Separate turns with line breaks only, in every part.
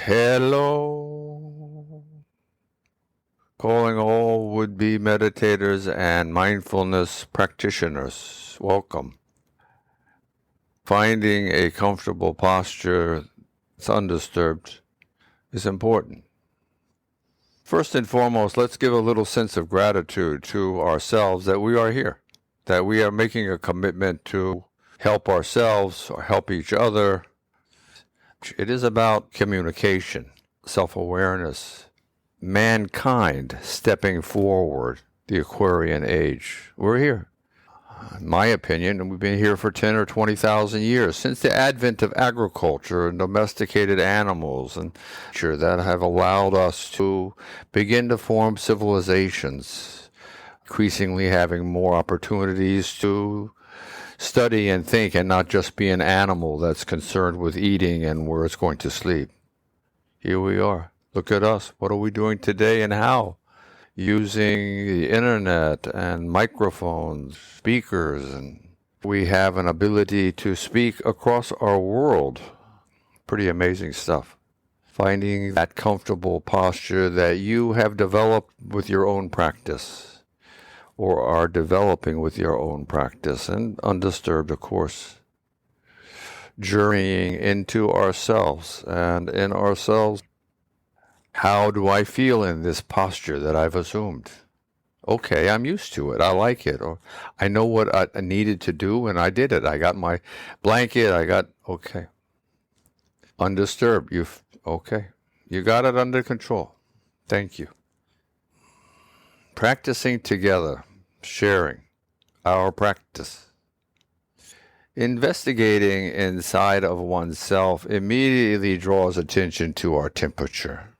Hello. Calling all would-be meditators and mindfulness practitioners. Welcome. Finding a comfortable posture that's undisturbed is important. First and foremost, let's give a little sense of gratitude to ourselves that we are here, that we are making a commitment to help ourselves or help each other. It is about communication, self-awareness, mankind stepping forward, the Aquarian age. We're here. In my opinion, we've been here for 10 or 20,000 years, since the advent of agriculture and domesticated animals and nature that have allowed us to begin to form civilizations, increasingly having more opportunities to study and think and not just be an animal that's concerned with eating and where it's going to sleep. Here we are. Look at us. What are we doing today and how? Using the internet and microphones, speakers, and we have an ability to speak across our world. Pretty amazing stuff. Finding that comfortable posture that you have developed with your own practice, or are developing with your own practice, and undisturbed, of course. Journeying into ourselves, and in ourselves, how do I feel in this posture that I've assumed? Okay, I'm used to it. I like it. Or I know what I needed to do, and I did it. I got my blanket. Okay. Undisturbed. Okay. You got it under control. Thank you. Practicing together. Sharing our practice. Investigating inside of oneself immediately draws attention to our temperature.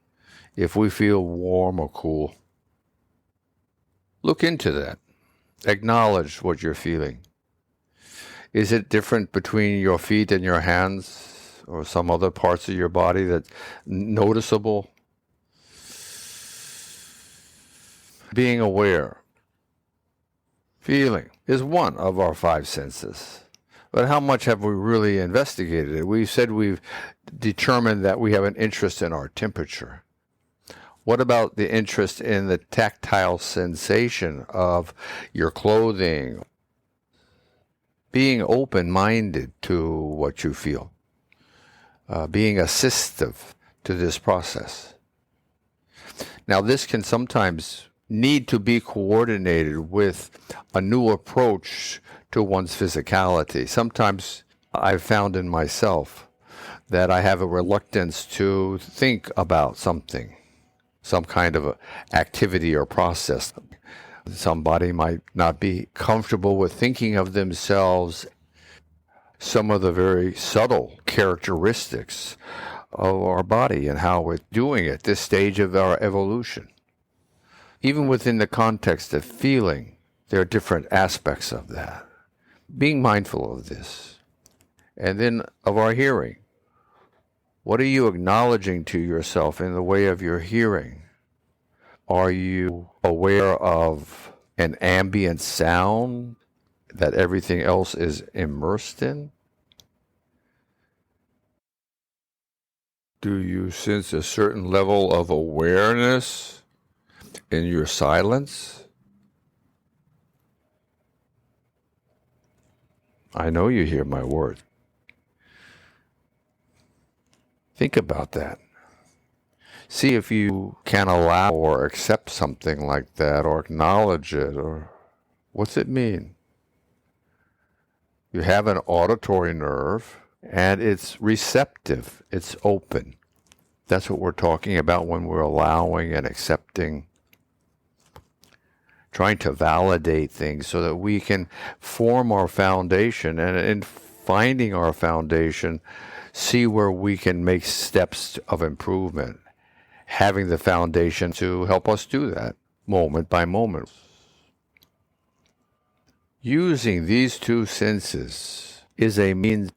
If we feel warm or cool, look into that. Acknowledge what you're feeling. Is it different between your feet and your hands or some other parts of your body that's noticeable? Being aware. Feeling is one of our five senses. But how much have we really investigated it? We've said we've determined that we have an interest in our temperature. What about the interest in the tactile sensation of your clothing? Being open-minded to what you feel. Being assistive to this process. Now, this can sometimes need to be coordinated with a new approach to one's physicality. Sometimes I've found in myself that I have a reluctance to think about something, some kind of activity or process. Somebody might not be comfortable with thinking of themselves some of the very subtle characteristics of our body and how we're doing at this stage of our evolution. Even within the context of feeling, there are different aspects of that. Being mindful of this. And then of our hearing. What are you acknowledging to yourself in the way of your hearing? Are you aware of an ambient sound that everything else is immersed in? Do you sense a certain level of awareness in your silence? I know you hear my word. Think about that. See if you can allow or accept something like that, or acknowledge it, or what's it mean? You have an auditory nerve, and it's receptive, it's open. That's what we're talking about when we're allowing and accepting, trying to validate things so that we can form our foundation, and in finding our foundation, see where we can make steps of improvement, having the foundation to help us do that moment by moment. Using these two senses is a means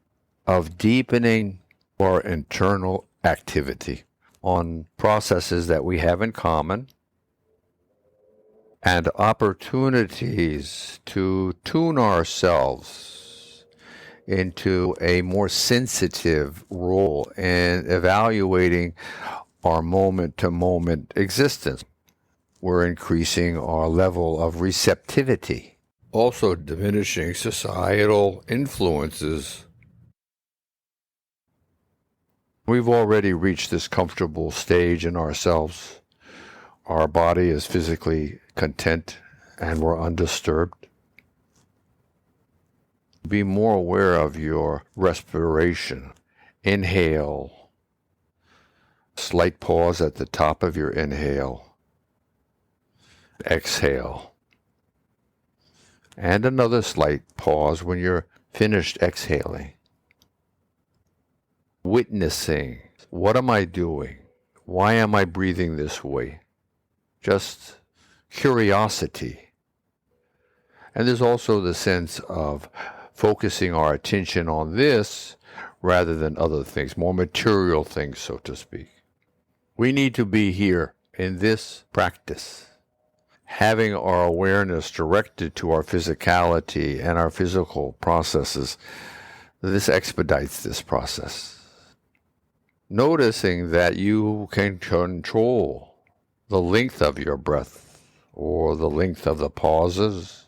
of deepening our internal activity on processes that we have in common, and opportunities to tune ourselves into a more sensitive role in evaluating our moment-to-moment existence. We're increasing our level of receptivity, also diminishing societal influences. We've already reached this comfortable stage in ourselves. Our body is physically content and we're undisturbed. Be more aware of your respiration. Inhale. Slight pause at the top of your inhale. Exhale. And another slight pause when you're finished exhaling. Witnessing. What am I doing? Why am I breathing this way? Just curiosity. And there's also the sense of focusing our attention on this rather than other things, more material things, so to speak. We need to be here in this practice, having our awareness directed to our physicality and our physical processes. This expedites this process. Noticing that you can control the length of your breath or the length of the pauses,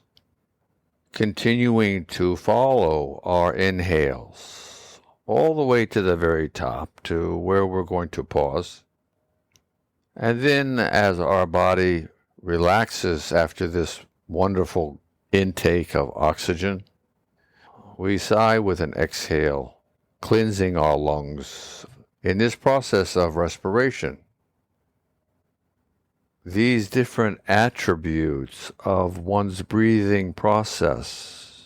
continuing to follow our inhales all the way to the very top to where we're going to pause. And then as our body relaxes after this wonderful intake of oxygen, we sigh with an exhale, cleansing our lungs. In this process of respiration, these different attributes of one's breathing process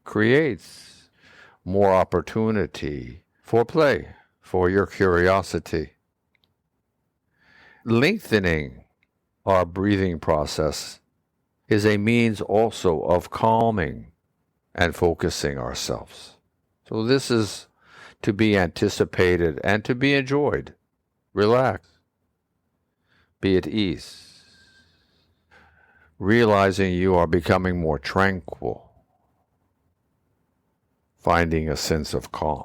creates more opportunity for play, for your curiosity. Lengthening our breathing process is a means also of calming and focusing ourselves. So this is to be anticipated and to be enjoyed. Relax. Be at ease. Realizing you are becoming more tranquil. Finding a sense of calm.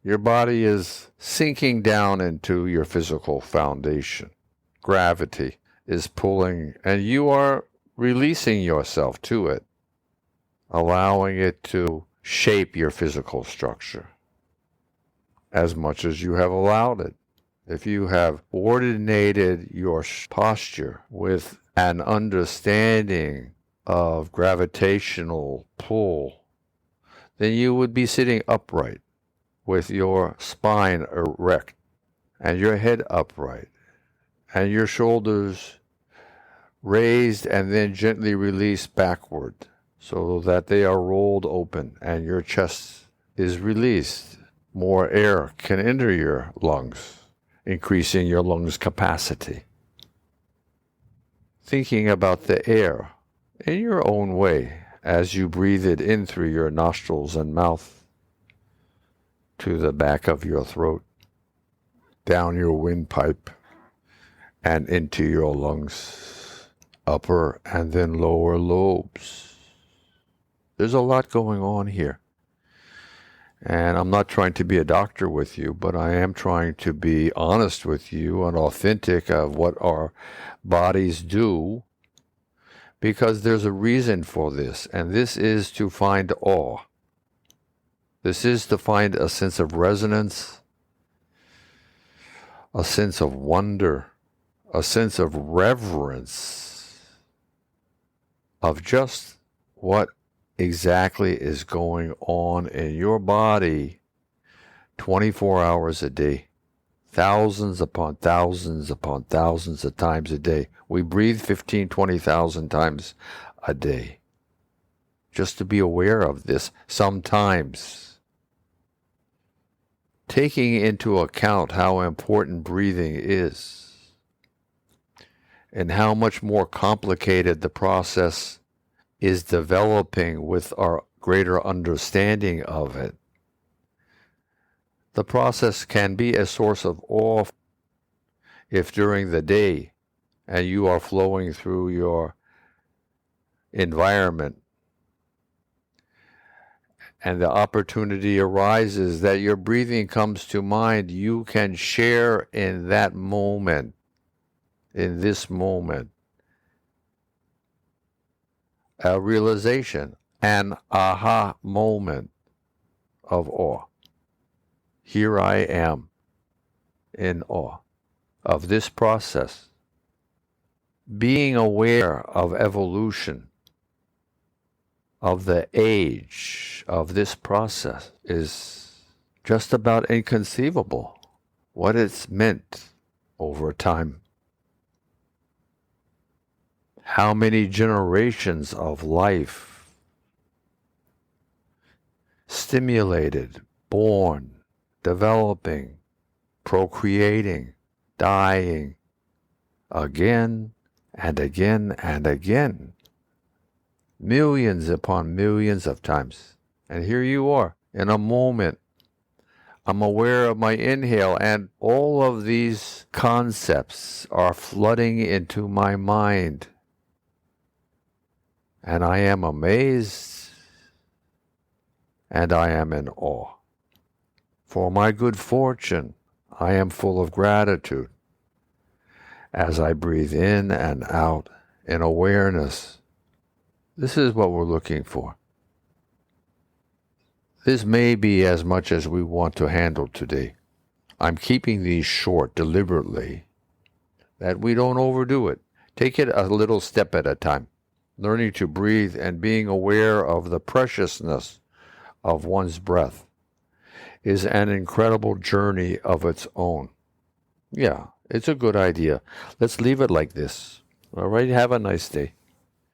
Your body is sinking down into your physical foundation. Gravity is pulling, and you are releasing yourself to it, allowing it to shape your physical structure as much as you have allowed it. If you have coordinated your posture with an understanding of gravitational pull, then you would be sitting upright with your spine erect and your head upright and your shoulders raised and then gently released backward so that they are rolled open and your chest is released. More air can enter your lungs, increasing your lungs' capacity. Thinking about the air in your own way as you breathe it in through your nostrils and mouth to the back of your throat, down your windpipe, and into your lungs, upper and then lower lobes. There's a lot going on here. And I'm not trying to be a doctor with you, but I am trying to be honest with you and authentic of what our bodies do, because there's a reason for this, and this is to find awe. This is to find a sense of resonance, a sense of wonder, a sense of reverence of just what exactly is going on in your body 24 hours a day, thousands upon thousands upon thousands of times a day. We breathe 15, 20,000 times a day. Just to be aware of this sometimes. Taking into account how important breathing is and how much more complicated the process is developing with our greater understanding of it. The process can be a source of awe if during the day and you are flowing through your environment and the opportunity arises that your breathing comes to mind, you can share in that moment, in this moment, a realization, an aha moment of awe. Here I am in awe of this process. Being aware of evolution, of the age of this process, is just about inconceivable. What it's meant over time. How many generations of life stimulated, born, developing, procreating, dying, again and again and again. Millions upon millions of times. And here you are, in a moment. I'm aware of my inhale, and all of these concepts are flooding into my mind. And I am amazed, and I am in awe. For my good fortune, I am full of gratitude as I breathe in and out in awareness. This is what we're looking for. This may be as much as we want to handle today. I'm keeping these short deliberately, that we don't overdo it. Take it a little step at a time. Learning to breathe and being aware of the preciousness of one's breath is an incredible journey of its own. Yeah, it's a good idea. Let's leave it like this. All right, have a nice day.